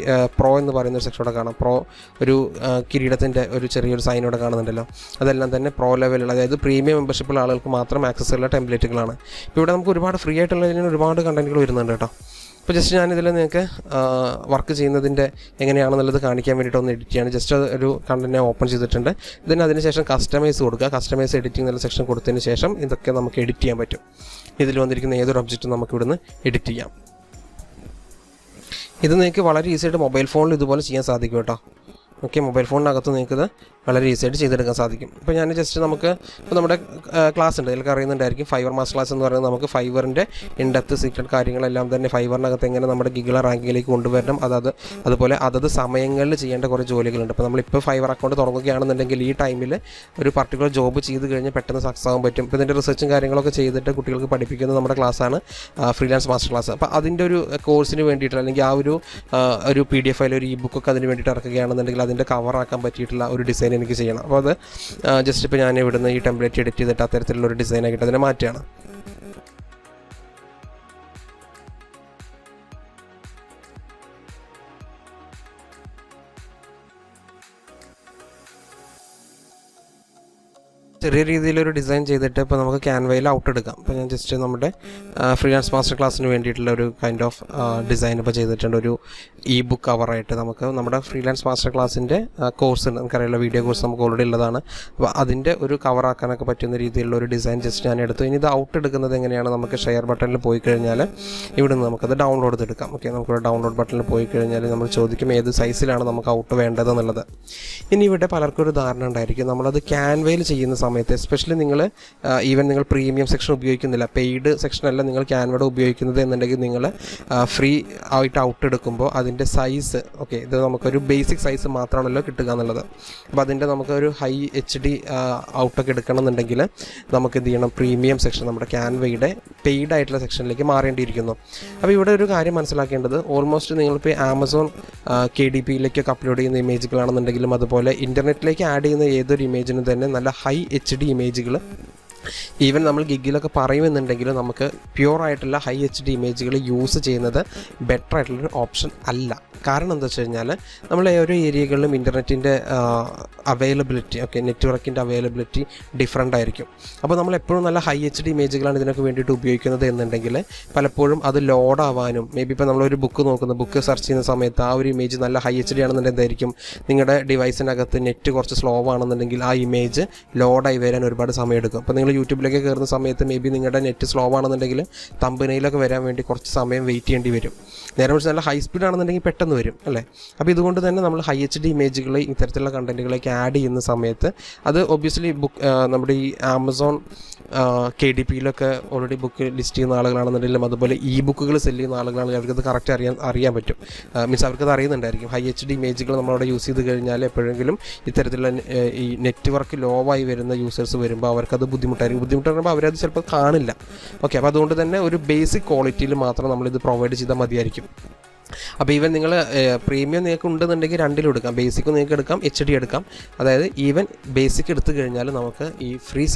S1: പ്രോ എന്ന് പറയുന്ന ഒരു സെക്ഷൻ ഇവിടെ കാണാം. പ്രോ ഒരു കിരീടത്തിൻ്റെ ഒരു ചെറിയൊരു സൈൻ ഇവിടെ കാണുന്നുണ്ടല്ലോ. അതെല്ലാം തന്നെ പ്രോ ലെവലുള്ള, അതായത് പ്രീമിയം മെമ്പർഷിപ്പുള്ള ആളുകൾക്ക് മാത്രം ആക്സസ് ഉള്ള ടെംപ്ലേറ്റുകളാണ്. ഇപ്പോൾ ഇവിടെ നമുക്ക് ഒരുപാട് ഫ്രീ ആയിട്ടുള്ളതിന് ഒരുപാട് കണ്ടന്റുകൾ വരുന്നുണ്ട് കേട്ടോ. അപ്പോൾ ജസ്റ്റ് ഞാനിതിൽ നിങ്ങൾക്ക് വർക്ക് ചെയ്യുന്നതിൻ്റെ എങ്ങനെയാണെന്നുള്ളത് കാണിക്കാൻ വേണ്ടിയിട്ട് ഒന്ന് എഡിറ്റ് ചെയ്യാണ്. ജസ്റ്റ് ഒരു കണ്ടന്റ് ഓപ്പൺ ചെയ്തിട്ടുണ്ട്. അതിനുശേഷം കസ്റ്റമൈസ് കൊടുക്കുക. കസ്റ്റമൈസ് എഡിറ്റിംഗ് എന്നുള്ള സെക്ഷൻ കൊടുത്തതിന് ശേഷം ഇതൊക്കെ നമുക്ക് എഡിറ്റ് ചെയ്യാൻ പറ്റും. ഇതിൽ വന്നിരിക്കുന്ന ഏതൊരു ഒബ്ജക്റ്റും നമുക്ക് ഇവിടുന്ന് എഡിറ്റ് ചെയ്യാം. ഇത് നിങ്ങൾക്ക് വളരെ ഈസിയായിട്ട് മൊബൈൽ ഫോണിൽ ഇതുപോലെ ചെയ്യാൻ സാധിക്കും കേട്ടോ. ഓക്കെ, മൊബൈൽ ഫോണിനകത്ത് നിങ്ങൾക്കിത് വളരെ ഈസിയായിട്ട് ചെയ്തെടുക്കാൻ സാധിക്കും. ഇപ്പോൾ ഞാൻ ജസ്റ്റ് നമുക്ക് ഇപ്പോൾ നമ്മുടെ ക്ലാസ് ഉണ്ട്, ഇതിലൊക്കെ അറിയുന്നുണ്ടായിരിക്കും. ഫൈവർ മാസ്റ്റർ ക്ലാസ് എന്ന് പറയുന്നത് നമുക്ക് ഫൈവറിൻ്റെ ഇൻഡെപ്ത് സീക്രട്ട് കാര്യങ്ങളെല്ലാം തന്നെ ഫൈവറിനകത്ത് എങ്ങനെ നമ്മുടെ ഗിഗിള റാങ്കിങ്ങിലേക്ക് കൊണ്ടുവരണം, അതുപോലെ അതത് സമയങ്ങളിൽ ചെയ്യേണ്ട കുറേ ജോലികളുണ്ട്. ഇപ്പോൾ നമ്മളിപ്പോൾ ഫൈവർ അക്കൗണ്ട് തുടങ്ങുകയാണെന്നുണ്ടെങ്കിൽ ഈ ടൈമിൽ ഒരു പർട്ടിക്കുലർ ജോബ് ചെയ്ത് കഴിഞ്ഞാൽ പെട്ടെന്ന് സക്സസ് ആകാൻ പറ്റും. ഇപ്പോൾ ഇതിൻ്റെ റിസർച്ചും കാര്യങ്ങളൊക്കെ ചെയ്തിട്ട് കുട്ടികൾക്ക് പഠിപ്പിക്കുന്ന നമ്മുടെ ക്ലാസ്സാണ് ഫ്രീലാൻസ് മാസ്റ്റർ ക്ലാസ്. അപ്പോൾ അതിൻ്റെ ഒരു കോഴ്സിന് വേണ്ടിയിട്ട് അല്ലെങ്കിൽ ആ ഒരു PDF ഫയൽ, ഒരു ഇ ബുക്കൊക്കെ അതിന് വേണ്ടിയിട്ട് ഇറക്കുകയാണെന്നുണ്ടെങ്കിൽ അതിൻ്റെ കവറാക്കാൻ പറ്റിയിട്ടുള്ള ഒരു ഡിസൈൻ എനിക്ക് ചെയ്യണം. അപ്പോൾ അത് ജസ്റ്റ് ഇപ്പോൾ ഞാൻ ഇവിടുന്ന് ഈ ടെംപ്ലേറ്റ് എഡിറ്റ് ചെയ്തിട്ട് അത്തരത്തിലുള്ള ഒരു ഡിസൈനാക്കിയിട്ട് അതിനെ മാറ്റുകയാണ്. ചെറിയ രീതിയിലൊരു ഡിസൈൻ ചെയ്തിട്ട് ഇപ്പോൾ നമുക്ക് ക്യാൻവയിൽ ഔട്ട് എടുക്കാം. ഇപ്പോൾ ഞാൻ ജസ്റ്റ് നമ്മുടെ ഫ്രീലാൻസ് മാസ്റ്റർ ക്ലാസ്സിന് വേണ്ടിയിട്ടുള്ള ഒരു കൈൻഡ് ഓഫ് ഡിസൈൻ ഇപ്പോൾ ചെയ്തിട്ടുണ്ട്. ഒരു ഇ ബുക്ക് കവറായിട്ട് നമുക്ക് നമ്മുടെ ഫ്രീലാൻസ് മാസ്റ്റർ ക്ലാസ്സിൻ്റെ കോഴ്സ് നമുക്കറിയാനുള്ള വീഡിയോ കോഴ്സ് നമുക്ക് ഓൾറെഡി ഉള്ളതാണ്. അപ്പോൾ അതിൻ്റെ ഒരു കവറാക്കാനൊക്കെ പറ്റുന്ന രീതിയിലുള്ള ഒരു ഡിസൈൻ ജസ്റ്റ് ഞാൻ എടുത്തു. ഇനി ഇത് ഔട്ട് എടുക്കുന്നത് എങ്ങനെയാണ്, നമുക്ക് ഷെയർ ബട്ടണിൽ പോയി കഴിഞ്ഞാൽ ഇവിടുന്ന് നമുക്കത് ഡൗൺലോഡ് ചെയ്തെടുക്കാം. ഓക്കെ, നമുക്കിവിടെ ഡൗൺലോഡ് ബട്ടണിൽ പോയി കഴിഞ്ഞാൽ നമ്മൾ ചോദിക്കും ഏത് സൈസിലാണ് നമുക്ക് ഔട്ട് വേണ്ടതെന്നുള്ളത്. ഇനി ഇവിടെ പലർക്കും ഒരു ധാരണ ഉണ്ടായിരിക്കും, നമ്മളത് ക്യാൻവയിൽ ചെയ്യുന്ന സമയത്ത് എസ്പെഷ്യലി നിങ്ങൾ നിങ്ങൾ പ്രീമിയം സെക്ഷൻ ഉപയോഗിക്കുന്നില്ല, പെയ്ഡ് സെക്ഷനല്ല നിങ്ങൾ ക്യാൻവയുടെ ഉപയോഗിക്കുന്നത് എന്നുണ്ടെങ്കിൽ നിങ്ങൾ ഫ്രീ ആയിട്ട് ഔട്ട് എടുക്കുമ്പോൾ അതിൻ്റെ സൈസ്, ഓക്കെ, ഇത് നമുക്കൊരു ബേസിക് സൈസ് മാത്രമാണല്ലോ കിട്ടുക എന്നുള്ളത്. അപ്പോൾ അതിൻ്റെ നമുക്കൊരു ഹൈ HD ഔട്ടൊക്കെ എടുക്കണം എന്നുണ്ടെങ്കിൽ നമുക്ക് എന്ത് ചെയ്യണം, പ്രീമിയം സെക്ഷൻ നമ്മുടെ ക്യാൻവയുടെ പെയ്ഡ് ആയിട്ടുള്ള സെക്ഷനിലേക്ക് മാറേണ്ടിയിരിക്കുന്നു. അപ്പോൾ ഇവിടെ ഒരു കാര്യം മനസ്സിലാക്കേണ്ടത്, ഓൾമോസ്റ്റ് നിങ്ങളിപ്പോൾ ആമസോൺ KDPയിലേക്കൊക്കെ അപ്ലോഡ് ചെയ്യുന്ന ഇമേജുകളാണെന്നുണ്ടെങ്കിലും അതുപോലെ ഇൻ്റർനെറ്റിലേക്ക് ആഡ് ചെയ്യുന്ന ഏതൊരു ഇമേജിനും തന്നെ നല്ല ഹൈ HD ഇമേജുകൾ ഈവൻ നമ്മൾ ഗിഗിലൊക്കെ പറയുമെന്നുണ്ടെങ്കിലും നമുക്ക് പ്യുവറായിട്ടുള്ള ഹൈ HD ഇമേജുകൾ യൂസ് ചെയ്യുന്നത് ബെറ്റർ ആയിട്ടുള്ളൊരു ഓപ്ഷൻ അല്ല. കാരണം എന്താ വെച്ച് കഴിഞ്ഞാൽ നമ്മൾ ഓരോ ഏരിയകളിലും ഇൻ്റർനെറ്റിൻ്റെ അവൈലബിലിറ്റി, ഓക്കെ, നെറ്റ്വർക്കിൻ്റെ അവൈലബിലിറ്റി ഡിഫറൻ്റ് ആയിരിക്കും. അപ്പോൾ നമ്മൾ എപ്പോഴും നല്ല ഹൈ HD ഇമേജുകളാണ് ഇതിനൊക്കെ വേണ്ടിയിട്ട് ഉപയോഗിക്കുന്നത് എന്നുണ്ടെങ്കിൽ പലപ്പോഴും അത് ലോഡാവാനും, മേ ബി ഇപ്പോൾ നമ്മളൊരു ബുക്ക് സെർച്ച് ചെയ്യുന്ന സമയത്ത് ആ ഒരു ഇമേജ് നല്ല ഹൈ HD ആണെന്നുണ്ടെങ്കിൽ എന്തായിരിക്കും, നിങ്ങളുടെ ഡിവൈസിനകത്ത് നെറ്റ് കുറച്ച് സ്ലോ ആണെന്നുണ്ടെങ്കിൽ ആ ഇമേജ് ലോഡായി വരാൻ ഒരുപാട് സമയമെടുക്കും. അപ്പോൾ നിങ്ങൾ യൂട്യൂബിലേക്ക് കയറുന്ന സമയത്ത് മേ ബി നിങ്ങളുടെ നെറ്റ് സ്ലോ ആണെന്നുണ്ടെങ്കിൽ തമ്പനയിലൊക്കെ വരാൻ വേണ്ടി കുറച്ച് സമയം വെയിറ്റ് ചെയ്യേണ്ടി വരും. നേരെ മറിച്ച് നല്ല ഹൈ സ്പീഡ് ആണെന്നുണ്ടെങ്കിൽ പെട്ടെന്ന് വരും അല്ലേ. അപ്പോൾ ഇതുകൊണ്ട് തന്നെ നമ്മൾ ഹൈ HD ഇമേജുകൾ ഇത്തരത്തിലുള്ള കണ്ടന്റുകളൊക്കെ ആഡ് ചെയ്യുന്ന സമയത്ത് അത് ഒബ്വിയസ്ലി നമ്മുടെ ഈ ആമസോൺ KDPയിലൊക്കെ ഓൾറെഡി ബുക്ക് ലിസ്റ്റ് ചെയ്യുന്ന ആളുകളാണെന്നുണ്ടെങ്കിലും അതുപോലെ ബുക്കുകൾ സെല്ല് ചെയ്യുന്ന ആളുകളാണെങ്കിൽ അവർക്കത് കറക്റ്റ് അറിയാൻ പറ്റും. മീൻസ് അവർക്കത് അറിയുന്നുണ്ടായിരിക്കും. ഹൈ HD ഇമേജുകൾ നമ്മളവിടെ യൂസ് ചെയ്ത് കഴിഞ്ഞാൽ എപ്പോഴെങ്കിലും ഇത്തരത്തിലുള്ള ഈ നെറ്റ്വർക്ക് ലോ ആയി വരുന്ന യൂസേഴ്സ് വരുമ്പോൾ അവർക്കത് ബുദ്ധിമുട്ടാകുമ്പോൾ അവരത് ചിലപ്പോൾ കാണില്ല. ഓക്കെ, അപ്പോൾ അതുകൊണ്ട് തന്നെ ഒരു ബേസിക് ക്വാളിറ്റിയിൽ മാത്രം നമ്മളിത് പ്രൊവൈഡ് ചെയ്താൽ മതിയായിരിക്കും. അപ്പോൾ ഈവൻ നിങ്ങൾ പ്രീമിയം നിങ്ങൾക്ക് ഉണ്ടെന്നുണ്ടെങ്കിൽ രണ്ടിലും എടുക്കാം, ബേസിക്കും നിങ്ങൾക്ക് എടുക്കാം, HD എടുക്കാം. അതായത് ഈവൻ ബേസിക് എടുത്തു കഴിഞ്ഞാൽ നമുക്ക് ഈ ഫ്രീ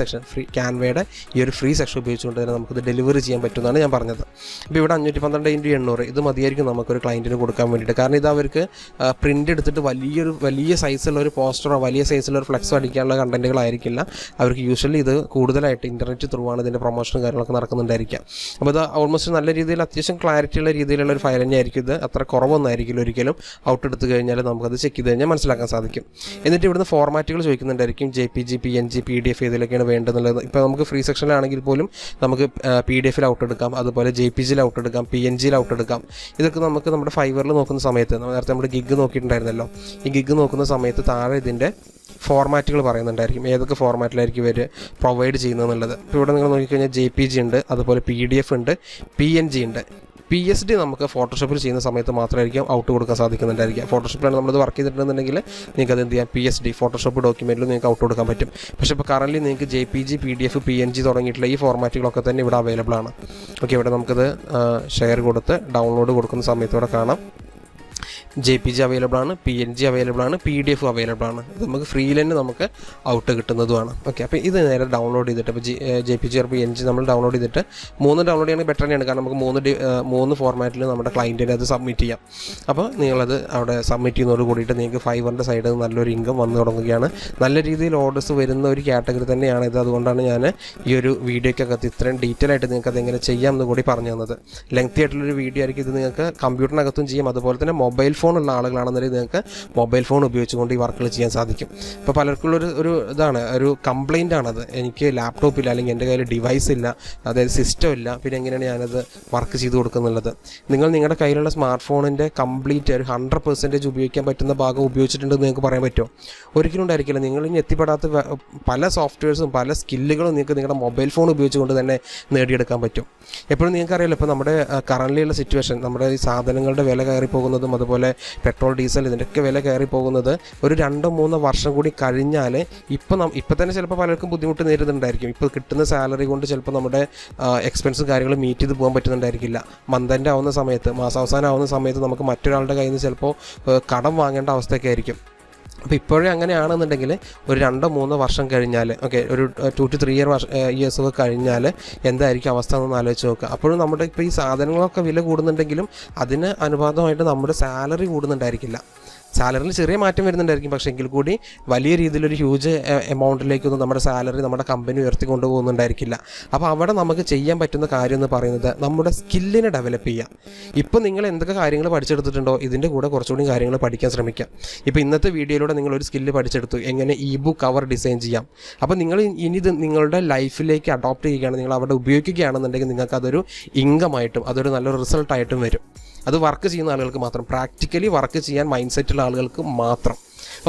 S1: ക്യാൻവയുടെ ഈ ഒരു ഫ്രീ സെക്ഷൻ ഉപയോഗിച്ചുകൊണ്ട് തന്നെ നമുക്കിത് ഡെലിവറി ചെയ്യാൻ പറ്റുമെന്നാണ് ഞാൻ പറഞ്ഞത്. ഇപ്പോൾ ഇവിടെ 512 × 800 ഇത് മതിയായിരിക്കും നമുക്കൊരു ക്ലയൻറ്റിന് കൊടുക്കാൻ വേണ്ടിയിട്ട്. കാരണം ഇത് അവർക്ക് പ്രിൻ്റ് എടുത്തിട്ട് വലിയ സൈസുള്ള ഒരു പോസ്റ്ററോ വലിയ സൈസുള്ള ഒരു ഫ്ലെക്സോ അടിക്കാനുള്ള കണ്ടൻറ്റുകളായിരിക്കില്ല. അവർക്ക് യൂഷ്വലി ഇത് കൂടുതലായിട്ട് ഇൻ്റർനെറ്റ് ത്രൂ ആണ് ഇതിൻ്റെ പ്രൊമോഷനും കാര്യങ്ങളൊക്കെ നടക്കുന്നുണ്ടായിരിക്കാം. അപ്പോൾ ഇത് ഓൾമോസ്റ്റ് നല്ല രീതിയിൽ അത്യാവശ്യം ക്ലാരിറ്റിയുള്ള രീതിയിലുള്ള ഒരു ഫയൽ തന്നെയായിരിക്കും ഇത്. അത്ര കുറവൊന്നായിരിക്കില്ല ഒരിക്കലും. ഔട്ട് എടുത്തു കഴിഞ്ഞാൽ നമുക്കത് ചെക്ക് ചെയ്ത് കഴിഞ്ഞാൽ മനസ്സിലാക്കാൻ സാധിക്കും. എന്നിട്ട് ഇവിടുന്ന് ഫോർമാറ്റുകൾ ചോദിക്കുന്നുണ്ടായിരിക്കും, JPG, PNG, PDF ഏതിലൊക്കെയാണ് വേണ്ടതെന്നുള്ളത്. ഇപ്പോൾ നമുക്ക് ഫ്രീ സെക്ഷനിലാണെങ്കിൽ പോലും നമുക്ക് PDF ഔട്ട് എടുക്കാം, അതുപോലെ JPG ഔട്ട് എടുക്കാം, PNG ഔട്ട് എടുക്കാം. ഇതൊക്കെ നമുക്ക് നമ്മുടെ ഫൈവറിൽ നോക്കുന്ന സമയത്ത്, നേരത്തെ നമ്മുടെ ഗിഗ് നോക്കിയിട്ടുണ്ടായിരുന്നല്ലോ, ഈ ഗിഗ് നോക്കുന്ന സമയത്ത് താഴെ ഇതിൻ്റെ ഫോർമാറ്റുകൾ പറയുന്നുണ്ടായിരിക്കും, ഏതൊക്കെ ഫോർമാറ്റിലായിരിക്കും ഇവർ പ്രൊവൈഡ് ചെയ്യുന്നതെന്നുള്ളത്. ഇപ്പോൾ ഇവിടെ നിങ്ങൾ നോക്കിക്കഴിഞ്ഞാൽ JPG ഉണ്ട്, അതുപോലെ PDF ഉണ്ട്, PNG ഉണ്ട്. PSD നമുക്ക് ഫോട്ടോഷോപ്പിൽ ചെയ്യുന്ന സമയത്ത് മാത്രമായിരിക്കും ഔട്ട് കൊടുക്കാൻ സാധിക്കുന്നുണ്ടായിരിക്കും. ഫോട്ടോഷോപ്പിലാണ് നമ്മളിത് വർക്ക് ചെയ്തിട്ടുണ്ടെന്നുണ്ടെങ്കിൽ നിങ്ങൾക്ക് അത് എന്ത് ചെയ്യാം, PSD ഫോട്ടോഷോപ്പ് ഡോക്യുമെൻറ്റിൽ നിങ്ങൾക്ക് ഔട്ട് കൊടുക്കാൻ പറ്റും. പക്ഷേ ഇപ്പോൾ കറൻറ്റ്ലി നിങ്ങൾക്ക് JPG, PDF, PNG തുടങ്ങിയിട്ടുള്ള ഈ ഫോർമാറ്റുകളൊക്കെ തന്നെ ഇവിടെ അവൈലബിൾ ആണ്. ഓക്കെ, ഇവിടെ നമുക്കത് ഷെയർ കൊടുത്ത് ഡൗൺലോഡ് കൊടുക്കുന്ന സമയത്ത് ഇവിടെ കാണാം JPG അവൈലബിൾ ആണ്, PNG അവൈലബിൾ ആണ്, PDF അവൈലബിൾ ആണ്. ഇത് നമുക്ക് ഫ്രീയിൽ തന്നെ നമുക്ക് ഔട്ട് കിട്ടുന്നതുമാണ്. ഓക്കെ, അപ്പോൾ ഇത് നേരെ ഡൗൺലോഡ് ചെയ്തിട്ട് ഇപ്പോൾ JPG or PNG നമ്മൾ ഡൗൺലോഡ് ചെയ്തിട്ട് 3 ഡൗൺലോഡ് ചെയ്യണമെങ്കിൽ ബെറ്റർ തന്നെയാണ്. കാരണം നമുക്ക് 3 ഫോർമാറ്റിൽ നമ്മുടെ ക്ലയൻറ്റിന് അത് സബ്മിറ്റ് ചെയ്യാം. അപ്പോൾ നിങ്ങളത് അവിടെ സബ്മിറ്റ് ചെയ്യുന്നതോട് കൂടിയിട്ട് നിങ്ങൾക്ക് ഫൈവറിൻ്റെ സൈഡിൽ നിന്ന് നല്ലൊരു ഇൻകം വന്നു തുടങ്ങുകയാണ്. നല്ല രീതിയിൽ ഓർഡേഴ്സ് വരുന്ന ഒരു കാറ്റഗറി തന്നെയാണ് ഇത്. അതുകൊണ്ടാണ് ഞാൻ ഈ ഒരു വീഡിയോയ്ക്കകത്ത് ഇത്രയും ഡീറ്റെയിൽ ആയിട്ട് നിങ്ങൾക്ക് അതെങ്ങനെ ചെയ്യാം എന്ന് കൂടി പറഞ്ഞു തന്നത്. ലെങ്തി ആയിട്ടുള്ളൊരു വീഡിയോ ആയിരിക്കും ഇത്. നിങ്ങൾക്ക് കമ്പ്യൂട്ടറിനകത്തും ചെയ്യാം, അതുപോലെ തന്നെ മൊബൈൽ ഫോണുള്ള ആളുകളാണെന്നുണ്ടെങ്കിൽ നിങ്ങൾക്ക് മൊബൈൽ ഫോൺ ഉപയോഗിച്ചുകൊണ്ട് ഈ വർക്കുകൾ ചെയ്യാൻ സാധിക്കും. ഇപ്പോൾ പലർക്കുള്ളൊരു ഇതാണ്, ഒരു കംപ്ലയിൻ്റ് ആണത്, എനിക്ക് ലാപ്ടോപ്പ് ഇല്ല, അല്ലെങ്കിൽ എൻ്റെ കയ്യിൽ ഡിവൈസ് ഇല്ല, അതായത് സിസ്റ്റം ഇല്ല, പിന്നെ എങ്ങനെയാണ് ഞാനത് വർക്ക് ചെയ്ത് കൊടുക്കുന്നുള്ളത്. നിങ്ങളുടെ കയ്യിലുള്ള സ്മാർട്ട് ഫോണിൻ്റെ കംപ്ലീറ്റ് ഒരു 100% ഉപയോഗിക്കാൻ പറ്റുന്ന ഭാഗം ഉപയോഗിച്ചിട്ടുണ്ടെന്ന് നിങ്ങൾക്ക് പറയാൻ പറ്റുമോ? ഒരിക്കലും ഉണ്ടായിരിക്കില്ല. നിങ്ങൾ ഇനി എത്തിപ്പെടാത്ത പല സോഫ്റ്റ്വെയർസും പല സ്കില്ലുകളും നിങ്ങൾക്ക് നിങ്ങളുടെ മൊബൈൽ ഫോൺ ഉപയോഗിച്ചുകൊണ്ട് തന്നെ നേടിയെടുക്കാൻ പറ്റും. എപ്പോഴും നിങ്ങൾക്കറിയാലോ, ഇപ്പോൾ നമ്മുടെ കറൻറ്റ്ലിയുള്ള സിറ്റുവേഷൻ, നമ്മുടെ ഈ സാധനങ്ങളുടെ വില കയറി പോകുന്നതും അതുപോലെ പെട്രോൾ, ഡീസൽ ഇതിൻ്റെയൊക്കെ വില കയറി പോകുന്നത് ഒരു 2-3 വർഷം കൂടി കഴിഞ്ഞാൽ ഇപ്പം തന്നെ ചിലപ്പോൾ പലർക്കും ബുദ്ധിമുട്ട് നേരിടുന്നുണ്ടായിരിക്കും. ഇപ്പോൾ കിട്ടുന്ന സാലറി കൊണ്ട് ചിലപ്പോൾ നമ്മുടെ എക്സ്പെൻസും കാര്യങ്ങളും മീറ്റ് ചെയ്ത് പോകാൻ പറ്റുന്നുണ്ടായിരിക്കില്ല. മന്ത് ആവുന്ന സമയത്ത്, മാസാവസാനം ആവുന്ന സമയത്ത് നമുക്ക് മറ്റൊരാളുടെ കയ്യിൽ നിന്ന് ചിലപ്പോൾ കടം വാങ്ങേണ്ട അവസ്ഥയൊക്കെ ആയിരിക്കും. അപ്പോൾ ഇപ്പോഴേ അങ്ങനെയാണെന്നുണ്ടെങ്കിൽ ഒരു 2-3 വർഷം കഴിഞ്ഞാൽ, ഓക്കെ, ഒരു 2 to 3 years ഒക്കെ കഴിഞ്ഞാൽ എന്തായിരിക്കും അവസ്ഥ എന്നൊന്ന് ആലോചിച്ച് നോക്കുക. അപ്പോഴും നമ്മുടെ ഇപ്പോൾ ഈ സാധനങ്ങളൊക്കെ വില കൂടുന്നുണ്ടെങ്കിലും അതിന് അനുപാതമായിട്ട് നമ്മുടെ സാലറി കൂടുന്നുണ്ടായിരിക്കില്ല. സാലറിയിൽ ചെറിയ മാറ്റം വരുന്നുണ്ടായിരിക്കും, പക്ഷേ എങ്കിൽ കൂടി വലിയ രീതിയിലൊരു ഹ്യൂജ് എമൗണ്ടിലേക്കൊന്നും നമ്മുടെ സാലറി നമ്മുടെ കമ്പനി ഉയർത്തിക്കൊണ്ടു പോകുന്നുണ്ടായിരിക്കില്ല. അപ്പോൾ അവിടെ നമുക്ക് ചെയ്യാൻ പറ്റുന്ന കാര്യം എന്ന് പറയുന്നത് നമ്മുടെ സ്കില്ലിനെ ഡെവലപ്പ് ചെയ്യാം. ഇപ്പോൾ നിങ്ങൾ എന്തൊക്കെ കാര്യങ്ങൾ പഠിച്ചെടുത്തിട്ടുണ്ടോ ഇതിൻ്റെ കൂടെ കുറച്ചുകൂടി കാര്യങ്ങൾ പഠിക്കാൻ ശ്രമിക്കാം. ഇപ്പോൾ ഇന്നത്തെ വീഡിയോയിലൂടെ നിങ്ങളൊരു സ്കില്ല് പഠിച്ചെടുത്തു, എങ്ങനെ e-book കവർ ഡിസൈൻ ചെയ്യാം. അപ്പോൾ നിങ്ങൾ ഇനി ഇത് നിങ്ങളുടെ ലൈഫിലേക്ക് അഡോപ്റ്റ് ചെയ്യുകയാണ്, നിങ്ങൾ അവിടെ ഉപയോഗിക്കുകയാണെന്നുണ്ടെങ്കിൽ നിങ്ങൾക്ക് അതൊരു ഇൻകമായിട്ടും അതൊരു നല്ലൊരു റിസൾട്ടായിട്ടും വരും. അത് വർക്ക് ചെയ്യുന്ന ആളുകൾക്ക് മാത്രം, പ്രാക്ടിക്കലി വർക്ക് ചെയ്യാൻ മൈൻഡ് സെറ്റുള്ള ആളുകൾക്ക് മാത്രം.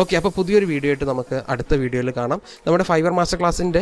S1: ഓക്കെ, അപ്പോൾ പുതിയൊരു വീഡിയോ ആയിട്ട് നമുക്ക് അടുത്ത വീഡിയോയിൽ കാണാം. നമ്മുടെ ഫൈവർ മാസ്റ്റർ ക്ലാസ്സിൻ്റെ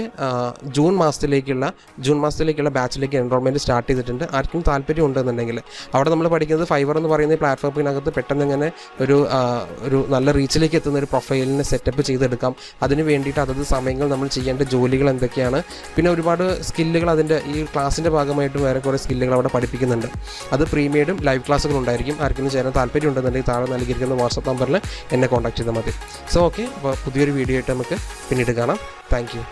S1: ജൂൺ മാസത്തിലേക്കുള്ള ബാച്ചിലേക്ക് എൻറോൾമെൻറ്റ് സ്റ്റാർട്ട് ചെയ്തിട്ടുണ്ട്. ആർക്കും താല്പര്യം ഉണ്ടെന്നുണ്ടെങ്കിൽ അവിടെ നമ്മൾ പഠിക്കുന്നത് ഫൈവർ എന്ന് പറയുന്ന പ്ലാറ്റ്ഫോമിനകത്ത് പെട്ടെന്ന് ഇങ്ങനെ ഒരു നല്ല റീച്ചിലേക്ക് എത്തുന്ന ഒരു പ്രൊഫൈലിനെ സെറ്റപ്പ് ചെയ്തെടുക്കാം. അതിന് വേണ്ടിയിട്ട് അതത് സമയങ്ങൾ നമ്മൾ ചെയ്യേണ്ട ജോലികൾ എന്തൊക്കെയാണ്, പിന്നെ ഒരുപാട് സ്കില്ലുകൾ അതിൻ്റെ ഈ ക്ലാസ്സിൻ്റെ ഭാഗമായിട്ടും വേറെ കുറേ സ്കില്ലുകൾ അവിടെ പഠിപ്പിക്കുന്നുണ്ട്. അത് പ്രീമിയഡും ലൈവ് ക്ലാസ്സുകളുണ്ടായിരിക്കും. ആർക്കും ചേരാൻ താല്പര്യം ഉണ്ടെന്നുണ്ടെങ്കിൽ താഴെ നൽകിയിരിക്കുന്ന വാട്സപ്പ് നമ്പറിൽ എന്നെ കോൺടാക്ട് ചെയ്താൽ മതി. സോ ഓക്കെ, അപ്പോൾ പുതിയൊരു വീഡിയോ ആയിട്ട് നമുക്ക് പിന്നീട് കാണാം. Thank you.